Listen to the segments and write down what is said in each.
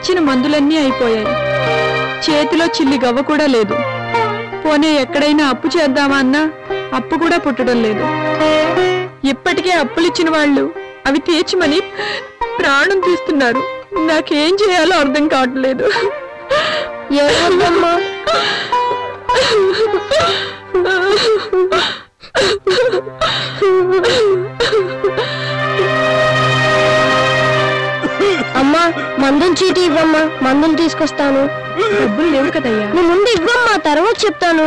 తెచ్చిన మందులన్నీ అయిపోయాయి. చేతిలో చిల్లి గవ్వ కూడా లేదు. పోనీ ఎక్కడైనా అప్పు చేద్దామా అన్నా అప్పు కూడా పుట్టడం లేదు. ఇప్పటికే అప్పులిచ్చిన వాళ్ళు అవి తీర్చమని ప్రాణం తీస్తున్నారు. నాకేం చేయాలో అర్థం కావట్లేదు. అమ్మా మందులు చీటీ ఇవ్వమ్మా, మందులు తీసుకొస్తాను. డబ్బులు లేవు కదయ్యా. నువ్వు ముందు ఇవ్వమ్మా, తర్వాత చెప్తాను.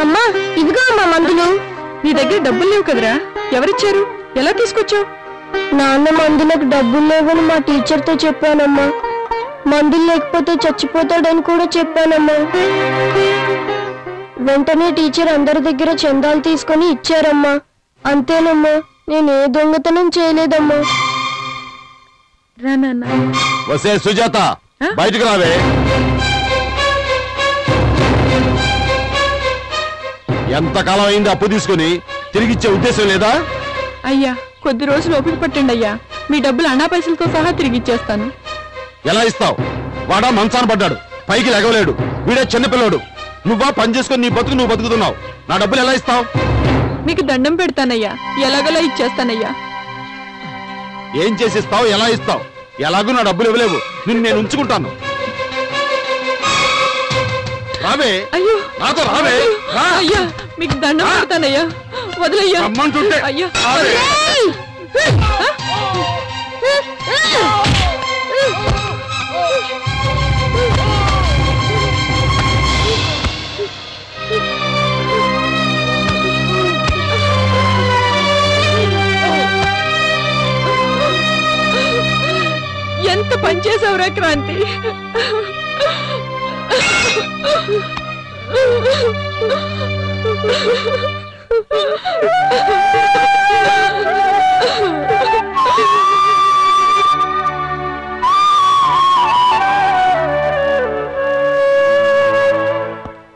అమ్మా ఇదిగో అమ్మా మందులు. నీ దగ్గర డబ్బులు లేవు కదరా, ఎవరిచ్చారు? ఎలా తీసుకొచ్చావు? నాన్న మందులకు డబ్బులు లేవని మా టీచర్తో చెప్పానమ్మా. మందులు లేకపోతే చచ్చిపోతాడని కూడా చెప్పానమ్మా. వెంటనే టీచర్ అందరి దగ్గర చందాలు తీసుకొని ఇచ్చారమ్మా. అంతేనమ్మా, నేను ఏ దొంగతనం చేయలేదమ్మా. వసే సుజాత, బయటకు రావే. ఎంతకాలం అయింది అప్పు తీసుకుని తిరిగిచ్చే ఉద్దేశం లేదా? అయ్యా కొద్ది రోజులు ఓపిక పట్టండి అయ్యా, మీ డబ్బులు అన్నా పైసలతో సహా తిరిగిచ్చేస్తాను. ఎలా ఇస్తావు? వాడా మంచాన పడ్డాడు, పైకి లెగవలేడు. వీడే చిన్నపిల్లోడు. నువ్వా పని చేసుకుని నీ బతుకు నువ్వు బతుకుతున్నావు. నా డబ్బులు ఎలా ఇస్తావు? మీకు దండం పెడతానయ్యా, ఎలాగలా ఇచ్చేస్తానయ్యా. ఏం చేసిస్తావు? ఎలా ఇస్తావు? ఎలాగూ నా డబ్బులు ఇవ్వలేవు. నిన్ను నేను ఉంచుకుంటాను. రావే. అయ్యో నాతో రావే. అయ్యా మీకు దండం పెడతానయ్యా, వదిలయ్యా. రమ్మంటుంటే అయ్యా ఎంత పనిచేసావురా క్రాంతి.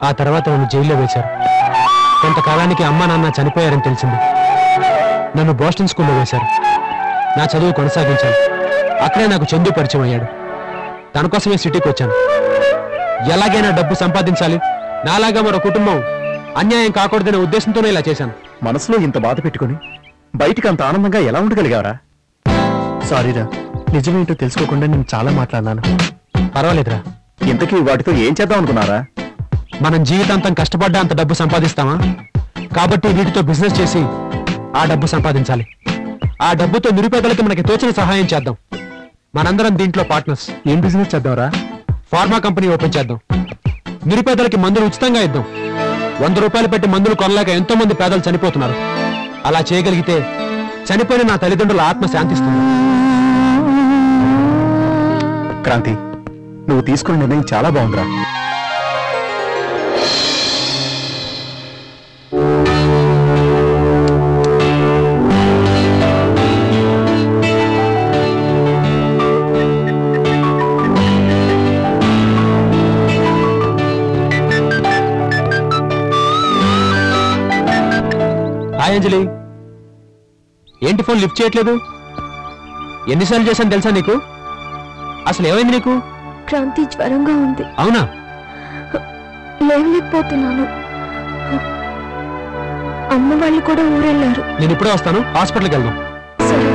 ఆ తర్వాత నన్ను జైల్లో వేశారు. కొంతకాలానికి అమ్మా నాన్న చనిపోయారని తెలిసింది. నన్ను బోస్టన్ స్కూల్లో వేశారు. నా చదువు కొనసాగించాను. అక్కడే నాకు చందు పరిచయం అయ్యాడు. తన కోసమే సిటీకి వచ్చాను. ఎలాగైనా డబ్బు సంపాదించాలి, నాలాగా మరో కుటుంబం అన్యాయం కాకూడదనే ఉద్దేశంతోనే ఇలా చేశాను. మనసులో ఇంత బాధ పెట్టుకుని బయటికి అంత ఆనందంగా ఎలా ఉండగలిగావరా? సారీరా, నిజమేంటో తెలుసుకోకుండా నేను చాలా మాట్లాడినాను. పర్వాలేదురా. ఇంతకీ వాటితో ఏం చేద్దాం అనుకున్నారా? మనం జీవితాంతం కష్టపడ్డా అంత డబ్బు సంపాదిస్తామా? కాబట్టి వీటితో బిజినెస్ చేసి ఆ డబ్బు సంపాదించాలి. ఆ డబ్బుతో నిరుపేదలకి మనకి తోచిన సహాయం చేద్దాం. మనందరం దీంట్లో పార్ట్నర్స్. ఏం బిజినెస్ చేద్దాంరా? ఫార్మా కంపెనీ ఓపెన్ చేద్దాం. నిరుపేదలకి మందులు ఉచితంగా ఇద్దాం. 100 రూపాయలు పెట్టి మందులు కొనలేక ఎంతో మంది పేదలు చనిపోతున్నారు. అలా చేయగలిగితే చనిపోయిన నా తల్లిదండ్రుల ఆత్మ శాంతిస్తుంది. క్రాంతి, నువ్వు తీసుకున్న నిర్ణయం చాలా బాగుందిరా. హాయ్ అంజలి, ఏంటి ఫోన్ లిఫ్ట్ చేయట్లేదు? ఎన్నిసార్లు చేశాను తెలుసా నీకు? అసలు ఏమైంది నీకు? క్రాంతి జ్వరంగా ఉంది. అవునా? లేవలేకపోతున్నాను. అమ్మ వాళ్ళు కూడా ఊరెళ్ళారు. నేను ఇప్పుడే వస్తాను, హాస్పిటల్కి వెళ్దాం. సరే.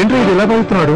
ఏంటో ఇది ఎలా బాగుతున్నాడు?